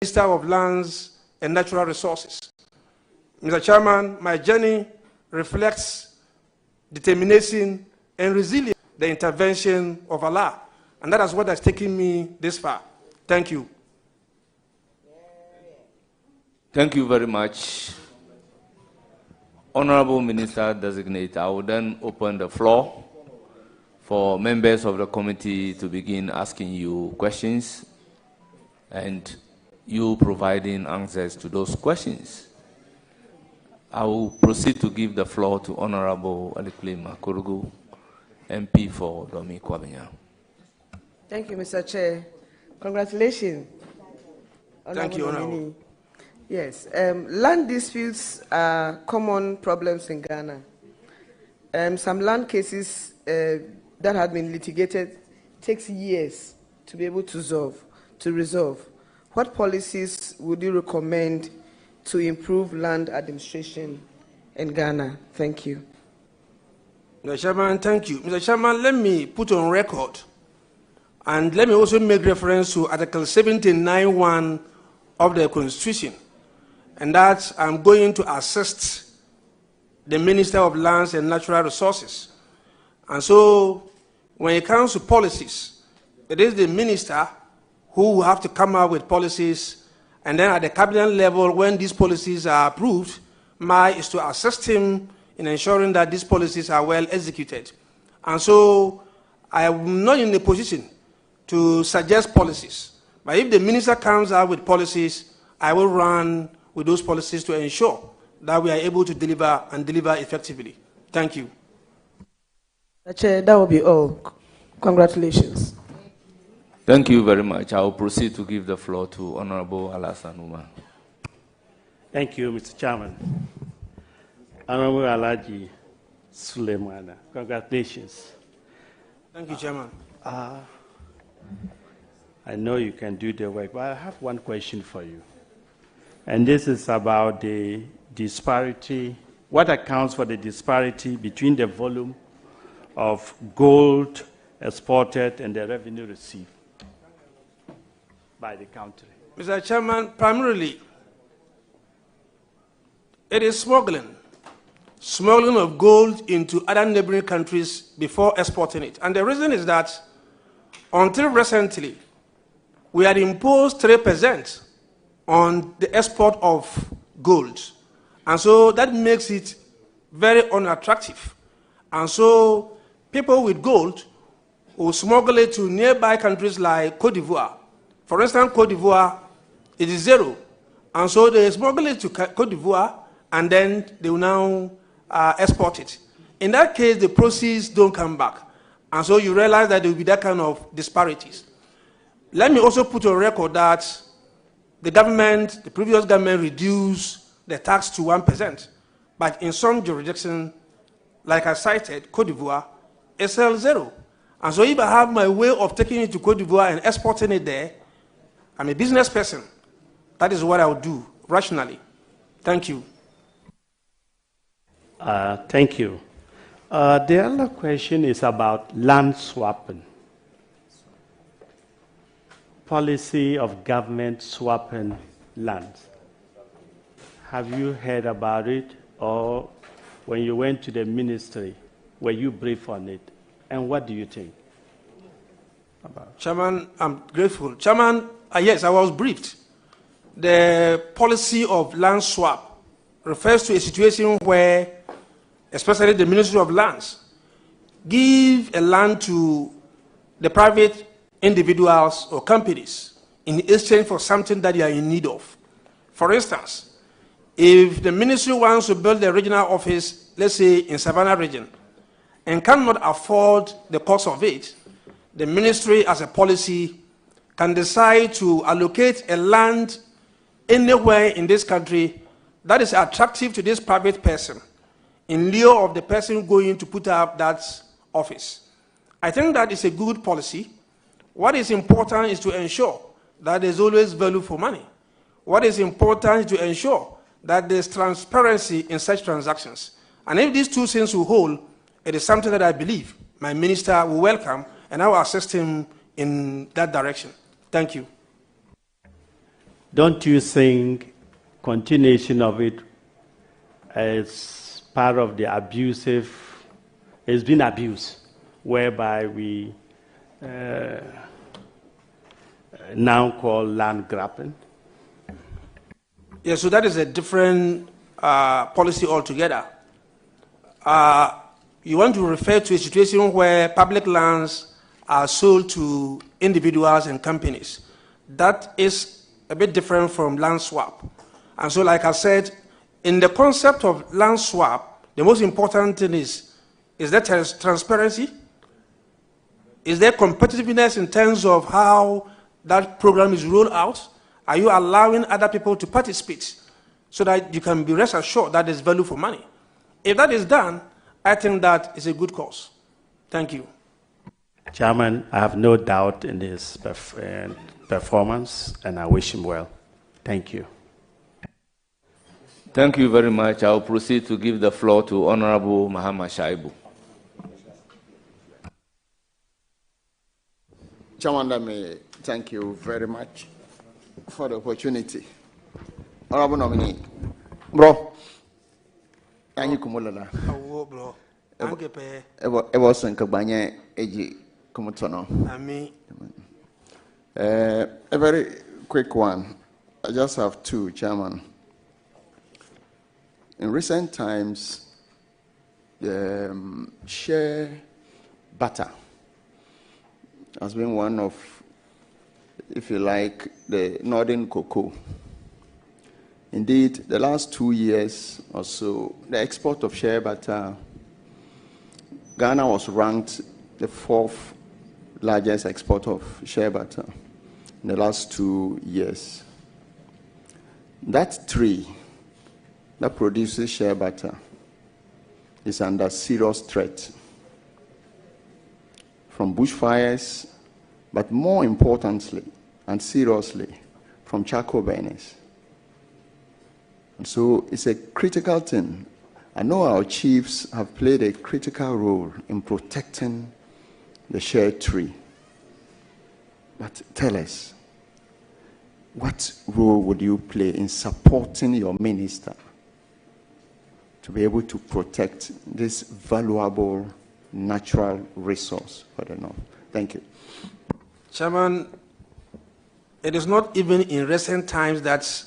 Minister of Lands and Natural Resources. Mr. Chairman, my journey reflects determination and resilience, the intervention of Allah. And that is what has taken me this far. Thank you. Thank you very much. Honorable Minister Designate, I will then open the floor for members of the committee to begin asking you questions and you providing answers to those questions. I will proceed to give the floor to Honorable Alikule Makurugu, MP for Domi Kwabenya. Thank you, Mr. Chair. Congratulations. Thank you, Honorable. Yes, land disputes are common problems in Ghana. Some land cases that have been litigated takes years to be able to resolve. What policies would you recommend to improve land administration in Ghana? Thank you. Mr. Chairman, thank you. Mr. Chairman, let me put on record, and let me also make reference to Article 79(1) of the Constitution, and that I'm going to assist the Minister of Lands and Natural Resources. And so, when it comes to policies, it is the minister who will have to come up with policies, and then at the cabinet level, when these policies are approved, mine is to assist him in ensuring that these policies are well executed. And so, I am not in a position to suggest policies, but if the minister comes out with policies, I will run with those policies to ensure that we are able to deliver and deliver effectively. Thank you. Chair, that will be all. Congratulations. Thank you very much. I will proceed to give the floor to Honorable Alassane Umar. Thank you, Mr. Chairman. Honorable Yusif Sulemana, congratulations. Thank you, Chairman. I know you can do the work, but I have one question for you. And this is about the disparity, what accounts for the disparity between the volume of gold exported and the revenue received by the country. Mr. Chairman, primarily, it is smuggling of gold into other neighboring countries before exporting it. And the reason is that until recently, we had imposed 3% on the export of gold. And so that makes it very unattractive. And so people with gold will smuggle it to nearby countries like Cote d'Ivoire. For instance, Cote d'Ivoire, it is 0. And so they smuggle it to Cote d'Ivoire, and then they will now export it. In that case, the proceeds don't come back. And so you realize that there will be that kind of disparities. Let me also put on record that the previous government reduced the tax to 1%. But in some jurisdictions, like I cited, Cote d'Ivoire, it's 0. And so if I have my way of taking it to Cote d'Ivoire and exporting it there, I'm a business person. That is what I would do, rationally. Thank you. Thank you. The other question is about land swapping. Policy of government swapping lands. Have you heard about it, or when you went to the ministry, were you briefed on it? And what do you think about it? Chairman, I'm grateful. Chairman, yes, I was briefed. The policy of land swap refers to a situation where, especially the Ministry of Lands, give a land to the private individuals or companies in exchange for something that they are in need of. For instance, if the ministry wants to build a regional office, let's say in Savannah region, and cannot afford the cost of it, the ministry as a policy can decide to allocate a land anywhere in this country that is attractive to this private person in lieu of the person going to put up that office. I think that is a good policy. What is important is to ensure that there's always value for money. What is important is to ensure that there's transparency in such transactions. And if these two things will hold, it is something that I believe my minister will welcome, and I will assist him in that direction. Thank you. don't you think continuation of it is part of the abusive, it's been abused, whereby we now call land grabbing? Yeah, so that is a different policy altogether. You want to refer to a situation where public lands are sold to individuals and companies. That is a bit different from land swap. And so, like I said, in the concept of land swap, the most important thing is there transparency? Is there competitiveness in terms of how that program is rolled out? Are you allowing other people to participate so that you can be rest assured that there's value for money? If that is done, I think that is a good cause. Thank you. Chairman, I have no doubt in his performance, and I wish him well. Thank you. Thank you very much. I'll proceed to give the floor to Honorable Mahama Shaibu. Chairman, let me thank you very much for the opportunity. Honorable nominee, bro. Thank you, Kumulala. Bro. It was in Kabanye Eji Kumutono. A very quick one. I just have two, Chairman. In recent times, share butter has been one of, if you like, the northern cocoa. Indeed, the last 2 years or so, the export of shea butter, Ghana was ranked the 4th largest exporter of shea butter in the last 2 years. That tree that produces shea butter is under serious threat from bushfires, but more importantly and seriously, from charcoal burners. And so it's a critical thing. I know our chiefs have played a critical role in protecting the shea tree. But tell us, what role would you play in supporting your minister to be able to protect this valuable natural resource for the North? Thank you. Chairman, it is not even in recent times that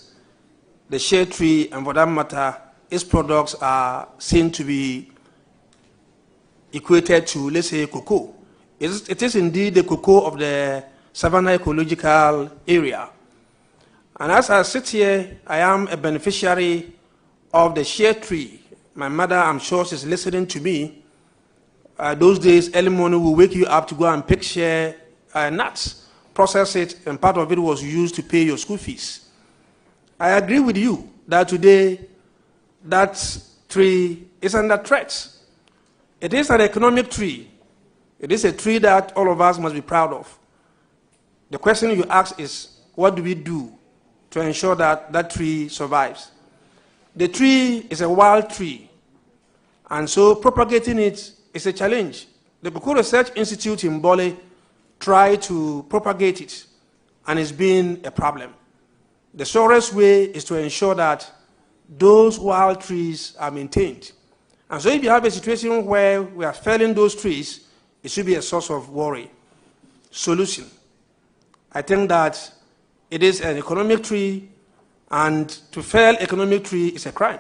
the shea tree, and for that matter, its products are seen to be equated to, let's say, cocoa. It is indeed the cocoa of the Savannah ecological area. And as I sit here, I am a beneficiary of the shea tree. My mother, I'm sure she's listening to me. Those days, early morning, will wake you up to go and pick shea nuts, process it, and part of it was used to pay your school fees. I agree with you that today that tree is under threat. It is an economic tree. It is a tree that all of us must be proud of. The question you ask is, what do we do to ensure that that tree survives? The tree is a wild tree, and so propagating it is a challenge. The Cocoa Research Institute in Bole tried to propagate it, and it's been a problem. The surest way is to ensure that those wild trees are maintained. And so if you have a situation where we are felling those trees, it should be a source of worry. Solution. I think that it is an economic tree, and to fell economic tree is a crime.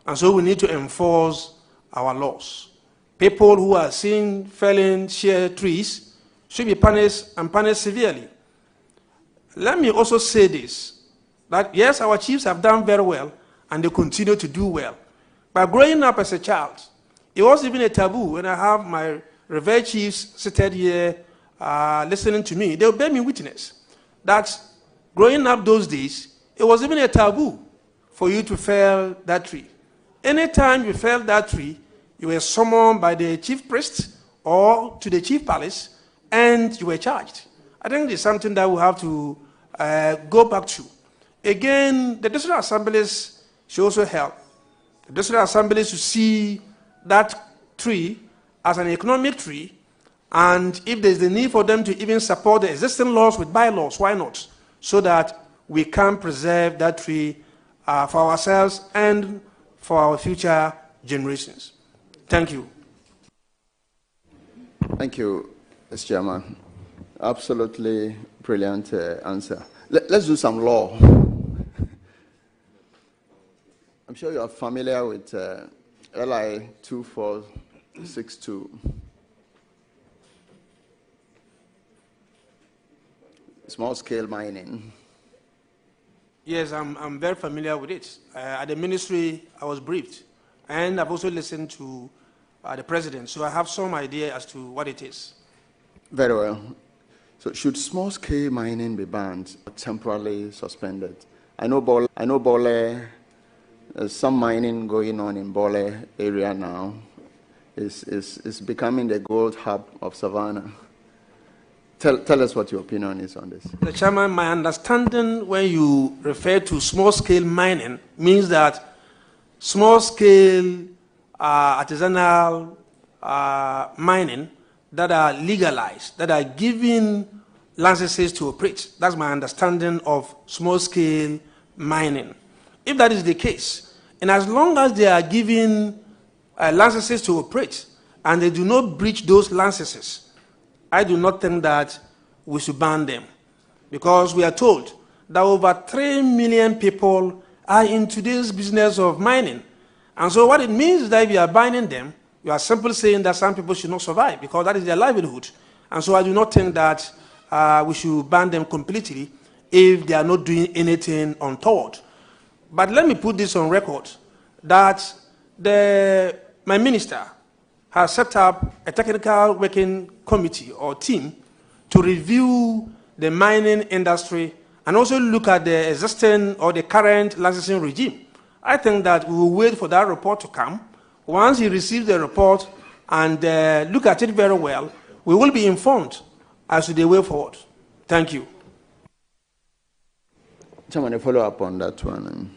And so we need to enforce our laws. People who are seen felling shea trees should be punished, and punished severely. Let me also say this, that yes, our chiefs have done very well, and they continue to do well. But growing up as a child, it was even a taboo. When I have my revered chiefs seated here listening to me, they'll bear me witness that growing up those days, it was even a taboo for you to fell that tree. Anytime you fell that tree, you were summoned by the chief priest or to the chief palace, and you were charged. I think it's something that we have to go back to. Again, the district assemblies should also help. The district assemblies should see that tree as an economic tree, and if there's the need for them to even support the existing laws with bylaws, why not? So that we can preserve that tree for ourselves and for our future generations. Thank you. Thank you, Mr. Chairman. Absolutely brilliant answer. Let's do some law. I'm sure you are familiar with LI 2462. Small-scale mining. Yes, I'm very familiar with it. At the ministry, I was briefed, and I've also listened to the president, so I have some idea as to what it is. Very well. So should small-scale mining be banned or temporarily suspended? I know Bole, some mining going on in Bole area now is becoming the gold hub of Savannah. Tell us what your opinion is on this. The Chairman, my understanding when you refer to small-scale mining means that small-scale artisanal mining that are legalized, that are given licenses to operate. That's my understanding of small-scale mining. If that is the case, and as long as they are given licenses to operate and they do not breach those licenses, I do not think that we should ban them, because we are told that over 3 million people are in today's business of mining. And so what it means is that if you are banning them, you are simply saying that some people should not survive because that is their livelihood. And so I do not think that we should ban them completely if they are not doing anything untoward. But let me put this on record, that my minister has set up a technical working committee or team to review the mining industry and also look at the existing or the current licensing regime. I think that we will wait for that report to come. Once he receives the report and look at it very well, we will be informed as to the way forward. Thank you. Chairman, a follow-up on that one.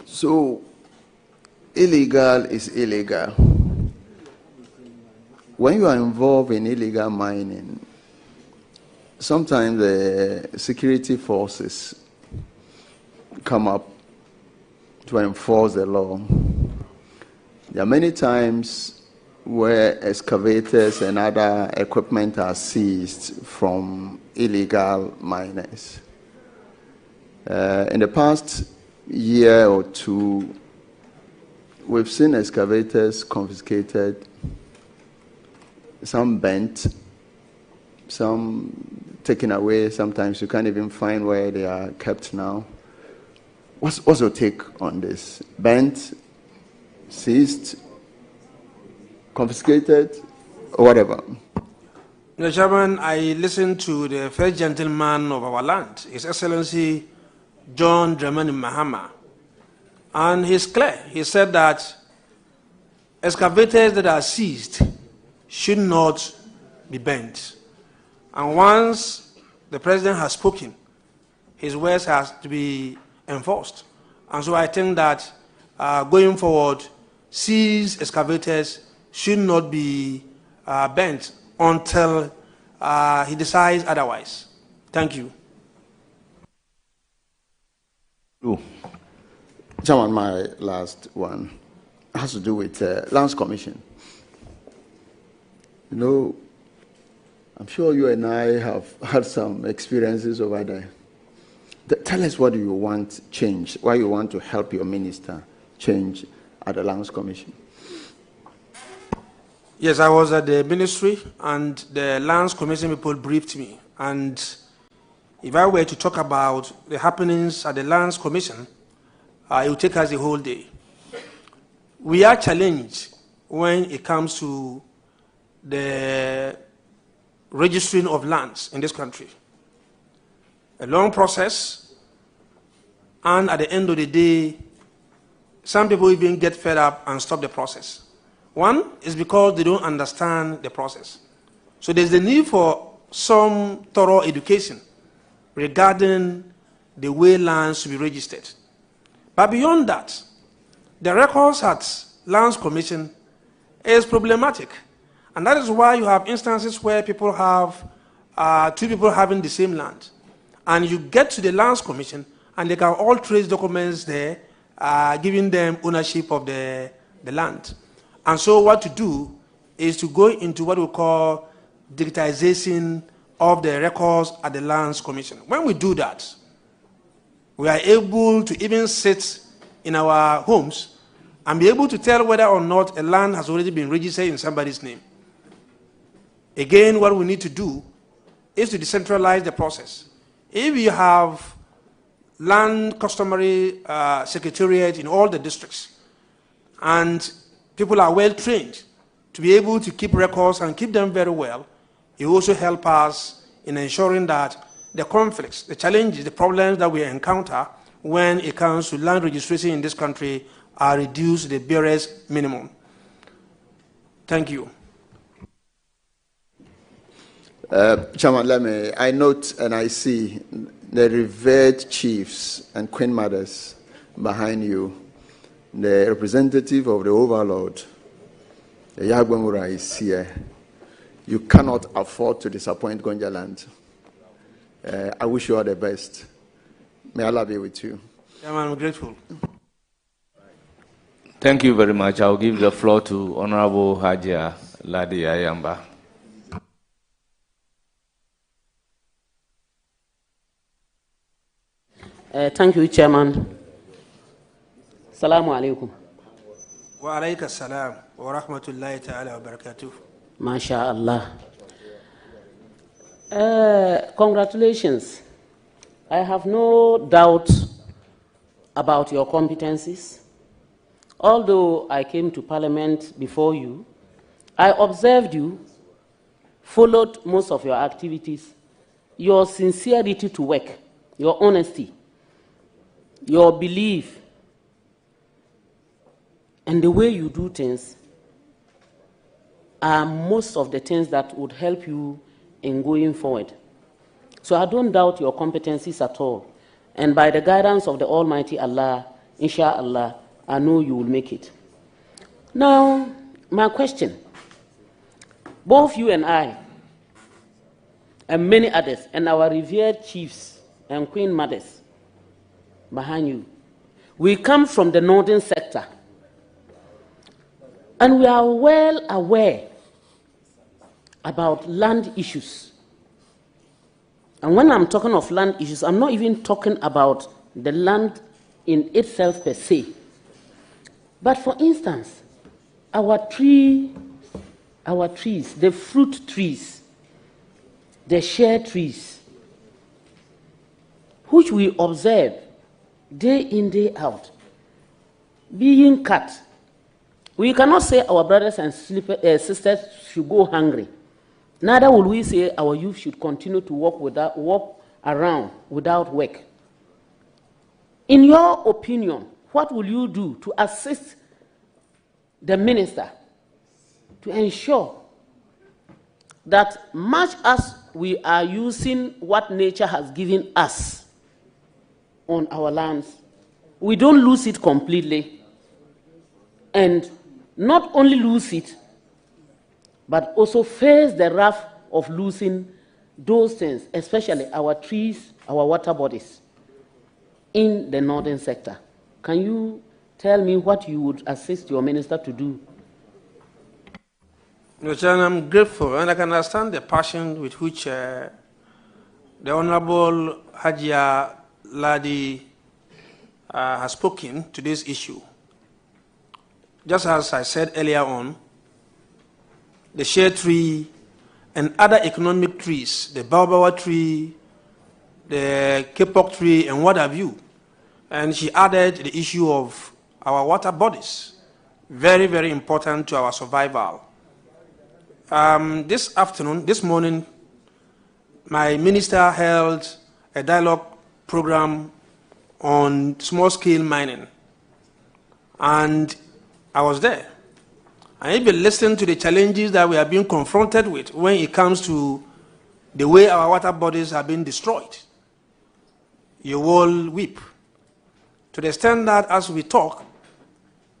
So, illegal is illegal. When you are involved in illegal mining, sometimes the security forces come up to enforce the law. There are many times where excavators and other equipment are seized from illegal miners. In the past year or two, we've seen excavators confiscated, some bent, some taken away. Sometimes you can't even find where they are kept now. What's your take on this? Bent, seized, confiscated, or whatever? Mr. Chairman, I listened to the first gentleman of our land, His Excellency John Dramani Mahama, and he's clear. He said that excavators that are seized should not be bent. And once the president has spoken, his words has to be enforced. And so I think that going forward, seized excavators should not be bent until he decides otherwise. Thank you. Chairman, my last one has to do with Lands Commission. You know, I'm sure you and I have had some experiences over there. Tell us what you want change, why you want to help your minister change at the Lands Commission. Yes, I was at the ministry and the Lands Commission people briefed me. And if I were to talk about the happenings at the Lands Commission, it will take us the whole day. We are challenged when it comes to the registering of lands in this country. A long process, and at the end of the day, some people even get fed up and stop the process. One is because they don't understand the process. So there's the need for some thorough education regarding the way lands should be registered. But beyond that, the records at Lands Commission is problematic. And that is why you have instances where people have two people having the same land. And you get to the Lands Commission, and they can all trace documents there giving them ownership of the land. And so what to do is to go into what we call digitization of the records at the Lands Commission. When we do that, we are able to even sit in our homes and be able to tell whether or not a land has already been registered in somebody's name. Again, what we need to do is to decentralize the process. If you have land customary secretariat in all the districts, and people are well trained to be able to keep records and keep them very well, it will also help us in ensuring that the conflicts, the challenges, the problems that we encounter when it comes to land registration in this country are reduced to the barest minimum. Thank you. Chairman, I note and I see the revered chiefs and queen mothers behind you. The representative of the overlord, the Yagwamura, is here. You cannot afford to disappoint Gonjaland. I wish you all the best. May Allah be with you. I'm grateful. Thank you very much. I'll give the floor to Honorable Hajia Ladi Ayamba. Thank you, Chairman. Assalamu alaikum. Wa alayka salam wa rahmatullahi ta'ala wa barakatuh. MashaAllah. Congratulations. I have no doubt about your competencies. Although I came to Parliament before you, I observed you, followed most of your activities, your sincerity to work, your honesty, your belief, and the way you do things are most of the things that would help you in going forward. So I don't doubt your competencies at all. And by the guidance of the Almighty Allah, inshallah, I know you will make it. Now, my question, both you and I, and many others, and our revered chiefs and queen mothers behind you, we come from the northern sector. And we are well aware about land issues. And when I'm talking of land issues, I'm not even talking about the land in itself per se. But for instance, our trees, the fruit trees, the share trees, which we observe day in, day out, being cut. We cannot say our brothers and sisters should go hungry. Neither will we say our youth should continue to walk around without work. In your opinion, what will you do to assist the minister to ensure that much as we are using what nature has given us on our lands, we don't lose it completely, and not only lose it, but also face the wrath of losing those things, especially our trees, our water bodies in the northern sector. Can you tell me what you would assist your minister to do? I'm grateful, and I can understand the passion with which the Honorable Hajia Ladi has spoken to this issue. Just as I said earlier on, the share tree and other economic trees, the baobab tree, the kapok tree, and what have you. And she added the issue of our water bodies, very, very important to our survival. This morning, my minister held a dialogue program on small-scale mining, and I was there. And if you listen to the challenges that we are being confronted with when it comes to the way our water bodies are being destroyed, you will weep. To the extent that as we talk,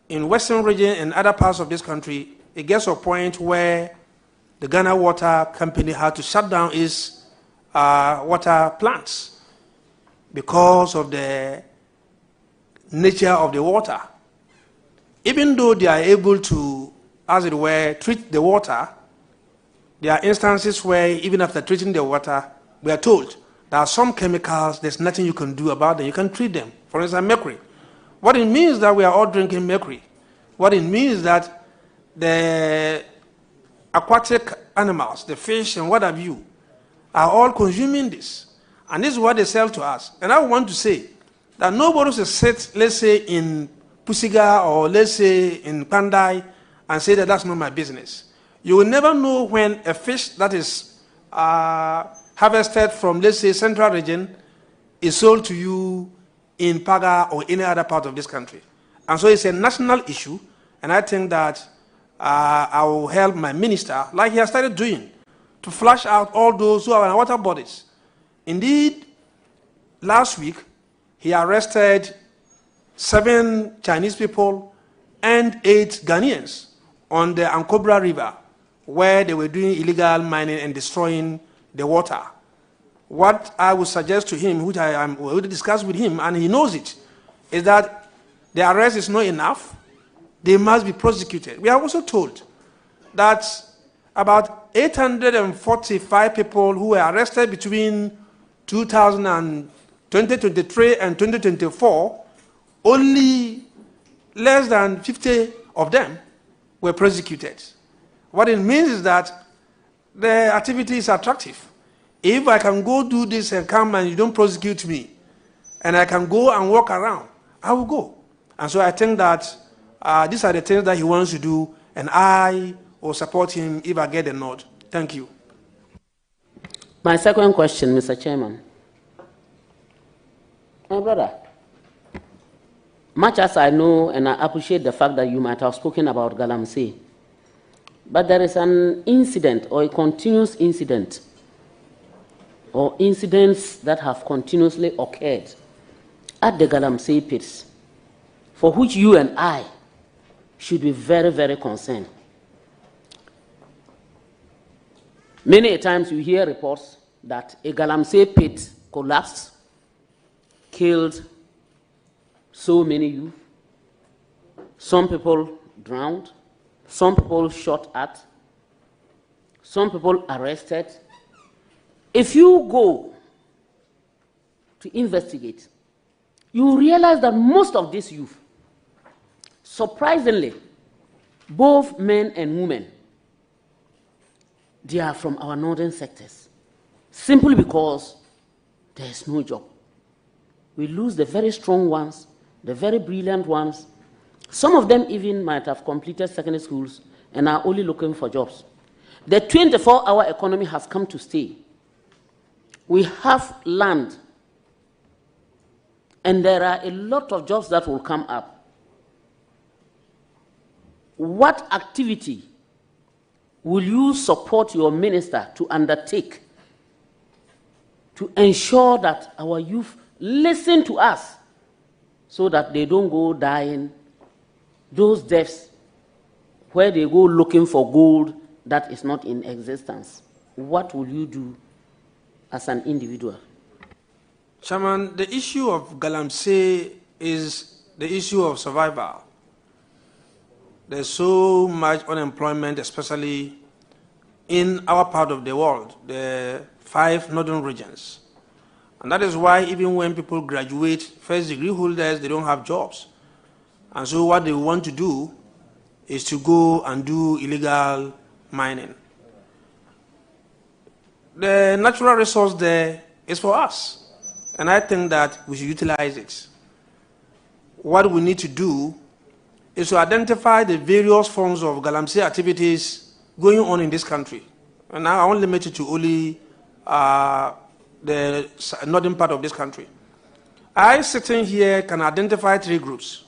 in Western region and other parts of this country, it gets to a point where the Ghana Water Company had to shut down its water plants because of the nature of the water. Even though they are able to, as it were, treat the water, there are instances where even after treating the water, we are told there are some chemicals, there's nothing you can do about them. You can treat them. For instance, mercury. What it means is that we are all drinking mercury. What it means is that the aquatic animals, the fish and what have you, are all consuming this. And this is what they sell to us. And I want to say that nobody should sit, let's say, in Pusiga or let's say in Pandai and say that that's not my business. You will never know when a fish that is harvested from, let's say, central region is sold to you in Paga or any other part of this country. And so it's a national issue, and I think that I will help my minister, like he has started doing, to flush out all those who are in water bodies. Indeed, last week, he arrested 7 Chinese people and 8 Ghanaians on the Ankobra River, where they were doing illegal mining and destroying the water. What I would suggest to him, which I am will discuss with him, and he knows it, is that the arrest is not enough. They must be prosecuted. We are also told that about 845 people who were arrested between 2023 and 2024, only less than 50 of them were prosecuted. What it means is that the activity is attractive. If I can go do this and come and you don't prosecute me, and I can go and walk around, I will go. And so I think that these are the things that he wants to do, and I will support him if I get a nod. Thank you. My second question, Mr. Chairman. My brother, much as I know and I appreciate the fact that you might have spoken about Galamsey, but there is an incident or a continuous incident or incidents that have continuously occurred at the Galamsey pits, for which you and I should be very, very concerned. Many times you hear reports that a Galamsey pit collapsed, killed so many youth, some people drowned, some people shot at, some people arrested. If you go to investigate, you realize that most of these youth, surprisingly, both men and women, they are from our northern sectors, simply because there is no job. We lose the very strong ones, the very brilliant ones. Some of them even might have completed secondary schools and are only looking for jobs. The 24-hour economy has come to stay. We have land, and there are a lot of jobs that will come up. What activity will you support your minister to undertake to ensure that our youth listen to us so that they don't go dying those deaths where they go looking for gold that is not in existence? What will you do as an individual? Chairman, the issue of Galamsey is the issue of survival. There's so much unemployment, especially in our part of the world, the 5 northern regions. And that is why even when people graduate, first degree holders, they don't have jobs. And so what they want to do is to go and do illegal mining. The natural resource there is for us, and I think that we should utilize it. What we need to do is to identify the various forms of Galamsey activities going on in this country. And now I won't limit it to only the northern part of this country. I, sitting here, can identify 3 groups.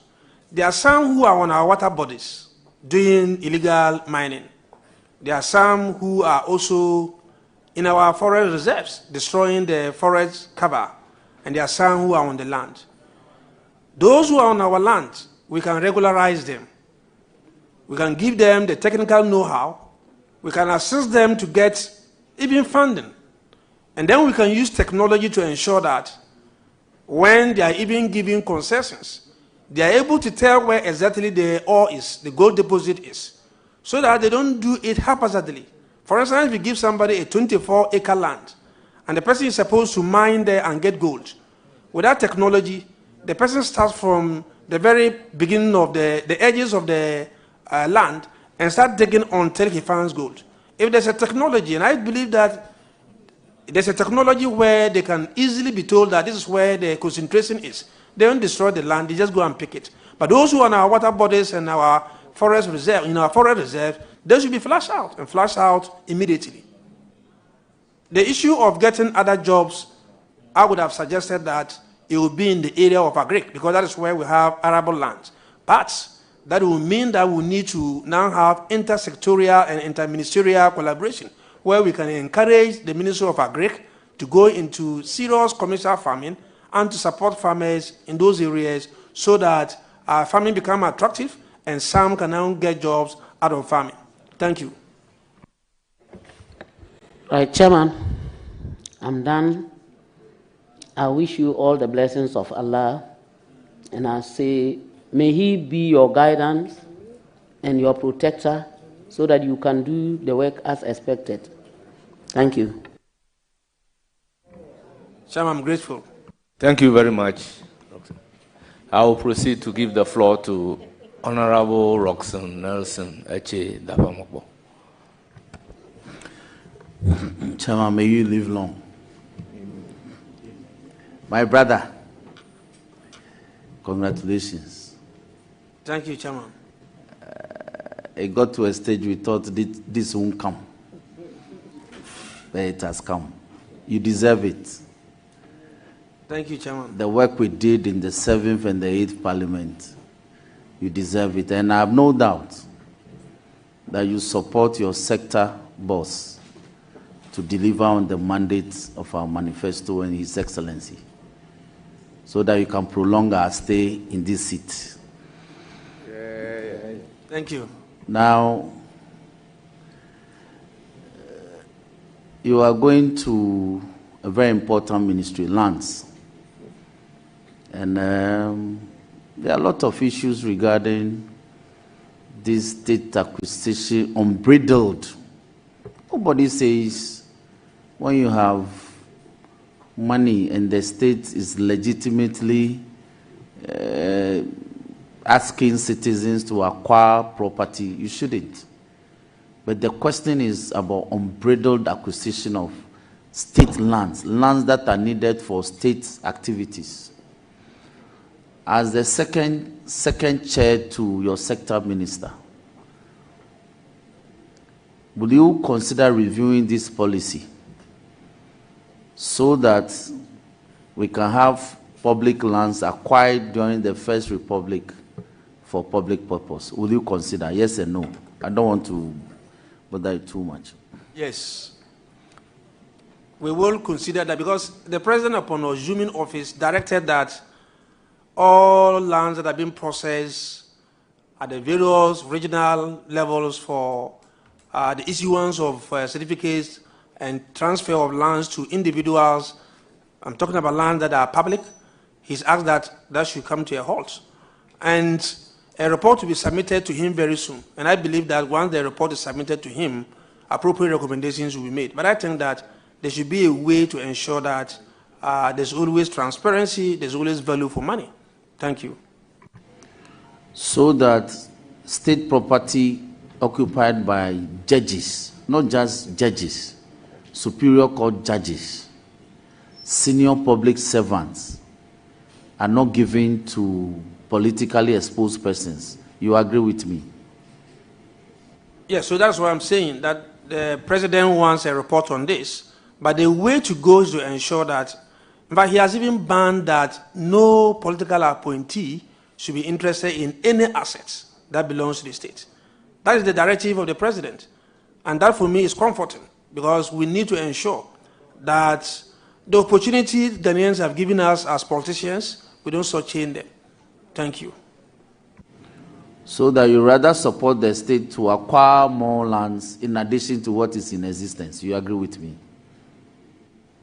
There are some who are on our water bodies doing illegal mining. There are some who are also in our forest reserves, destroying the forest cover. And there are some who are on the land. Those who are on our land, we can regularize them. We can give them the technical know-how. We can assist them to get even funding. And then we can use technology to ensure that when they are even giving concessions, they are able to tell where exactly the ore is, the gold deposit is, so that they don't do it haphazardly. For instance, if you give somebody a 24-acre land, and the person is supposed to mine there and get gold, without technology, the person starts from the very beginning of the edges of the land and start digging until he finds gold. If there's a technology, and I believe that there's a technology where they can easily be told that this is where the concentration is, they don't destroy the land, they just go and pick it. But those who are in our water bodies and our forest reserve, they should be flushed out and flushed out immediately. The issue of getting other jobs, I would have suggested that it would be in the area of agric, because that is where we have arable lands. But that will mean that we need to now have intersectorial and interministerial collaboration, where we can encourage the Ministry of Agric to go into serious commercial farming and to support farmers in those areas so that farming become attractive and some can now get jobs out of farming. Thank you. Right, Chairman, I'm done. I wish you all the blessings of Allah, and I say, may He be your guidance and your protector so that you can do the work as expected. Thank you. Chairman, I'm grateful. Thank you very much. I will proceed to give the floor to Honorable Roxanne Nelson Eche Dapamokbo. Chairman, may you live long. My brother, congratulations. Thank you, Chairman. It got to a stage we thought this won't come. But it has come. You deserve it. Thank you, Chairman. The work we did in the 7th and the 8th Parliament, you deserve it. And I have no doubt that you support your sector boss to deliver on the mandates of our manifesto and His Excellency, so that you can prolong our stay in this seat. Thank you. Now, you are going to a very important ministry, lands. And there are a lot of issues regarding this state acquisition, unbridled. Nobody says when you have money and the state is legitimately asking citizens to acquire property, you shouldn't. But the question is about unbridled acquisition of state lands, lands that are needed for state activities. As the second chair to your sector minister, will you consider reviewing this policy so that we can have public lands acquired during the First Republic for public purpose? Will you consider? Yes and no? I don't want to bother you too much. Yes. We will consider that, because the president, upon assuming office, directed that all lands that have been processed at the various regional levels for the issuance of certificates and transfer of lands to individuals, I'm talking about lands that are public, he's asked that that should come to a halt. And a report will be submitted to him very soon. And I believe that once the report is submitted to him, appropriate recommendations will be made. But I think that there should be a way to ensure that there's always transparency, there's always value for money. Thank you. So that state property occupied by judges, not just judges, superior court judges, senior public servants, are not given to politically exposed persons. You agree with me? Yes, so that's what I'm saying, that the president wants a report on this, but the way to go is to ensure that, in fact, he has even banned that no political appointee should be interested in any assets that belongs to the state. That is the directive of the president. And that for me is comforting, because we need to ensure that the opportunity Ghanaians have given us as politicians, we don't shortchange them. Thank you. So that you rather support the state to acquire more lands in addition to what is in existence. You agree with me?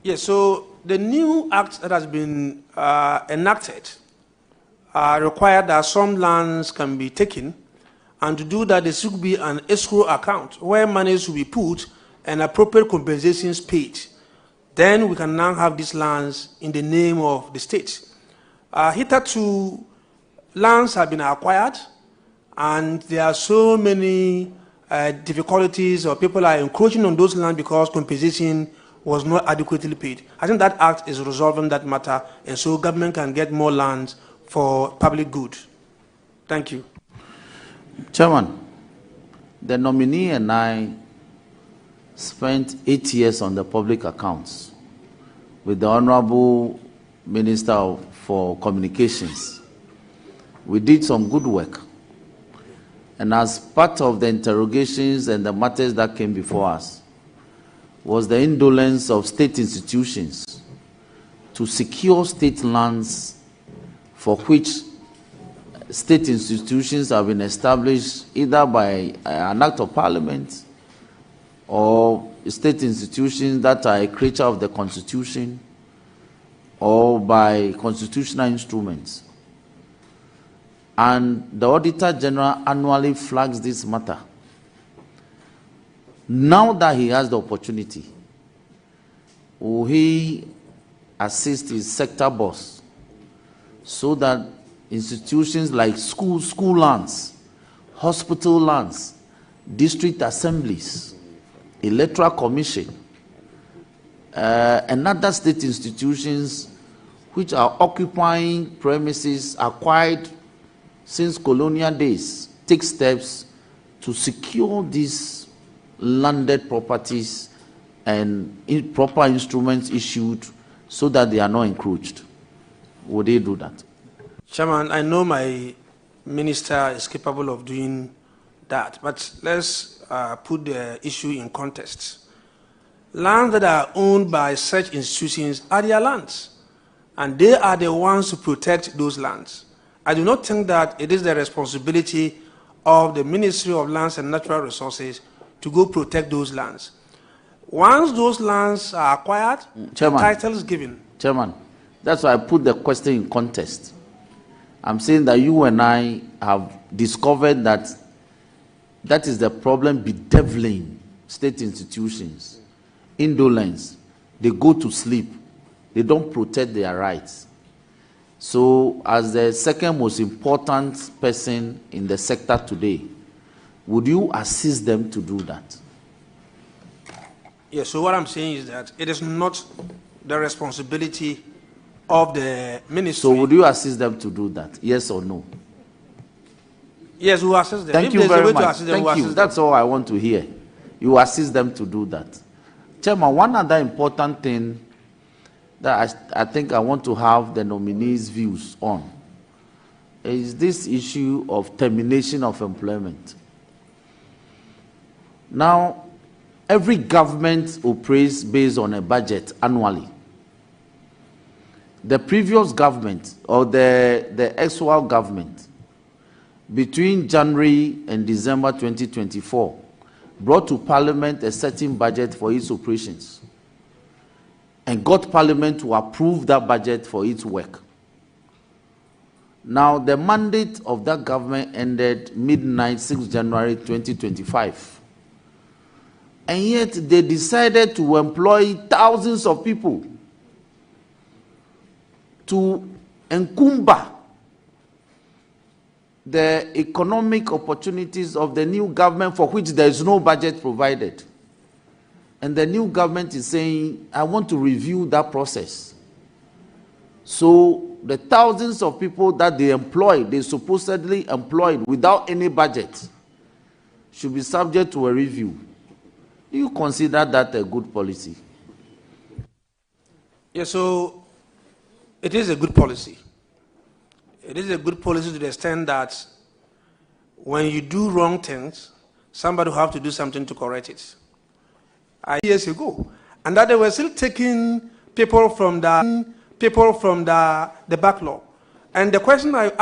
Yes, so the new act that has been enacted required that some lands can be taken, and to do that there should be an escrow account where money should be put and appropriate compensations paid. Then we can now have these lands in the name of the state. Hitherto, lands have been acquired, and there are so many difficulties, or people are encroaching on those lands because compensation was not adequately paid. I think that act is resolving that matter, and so government can get more lands for public good. Thank you. Chairman, the nominee and I spent 8 years on the public accounts with the Honorable Minister for Communications. We did some good work. And as part of the interrogations and the matters that came before us was the indolence of state institutions to secure state lands for which state institutions have been established either by an act of parliament or state institutions that are a creature of the Constitution or by constitutional instruments. And the Auditor General annually flags this matter. Now that he has the opportunity, will he assist his sector boss so that institutions like school lands, hospital lands, district assemblies, electoral commission, and other state institutions which are occupying premises acquired since colonial days take steps to secure these landed properties and proper instruments issued so that they are not encroached? Would they do that? Chairman, I know my minister is capable of doing that, but let's put the issue in context. Lands that are owned by such institutions are their lands, and they are the ones who protect those lands. I do not think that it is the responsibility of the Ministry of Lands and Natural Resources to go protect those lands. Once those lands are acquired, Chairman, title is given. Chairman, that's why I put the question in context. I'm saying that you and I have discovered that that is the problem bedeviling state institutions. Indolence. They go to sleep. They don't protect their rights. So, as the second most important person in the sector today, would you assist them to do that? Yes, so what I'm saying is that it is not the responsibility of the ministry. So, would you assist them to do that? Yes or no? Yes, we will assist them. Thank If you there's a very way to much. assist them, Thank we'll you. assist That's them. all I want to hear. You assist them to do that. Chairman, one other important thing that I think I want to have the nominees' views on is this issue of termination of employment. Now, every government operates based on a budget annually. The previous government, or the actual government, between January and December 2024, brought to Parliament a certain budget for its operations and got Parliament to approve that budget for its work. Now, the mandate of that government ended midnight 6 January 2025. And yet they decided to employ thousands of people to encumber the economic opportunities of the new government for which there is no budget provided. And the new government is saying, I want to review that process. So the thousands of people that they supposedly employed without any budget should be subject to a review. Do you consider that a good policy? Yes, so it is a good policy. It is a good policy to the extent that when you do wrong things, somebody will have to do something to correct it. Years ago, and that they were still taking people from the backlog. And the question I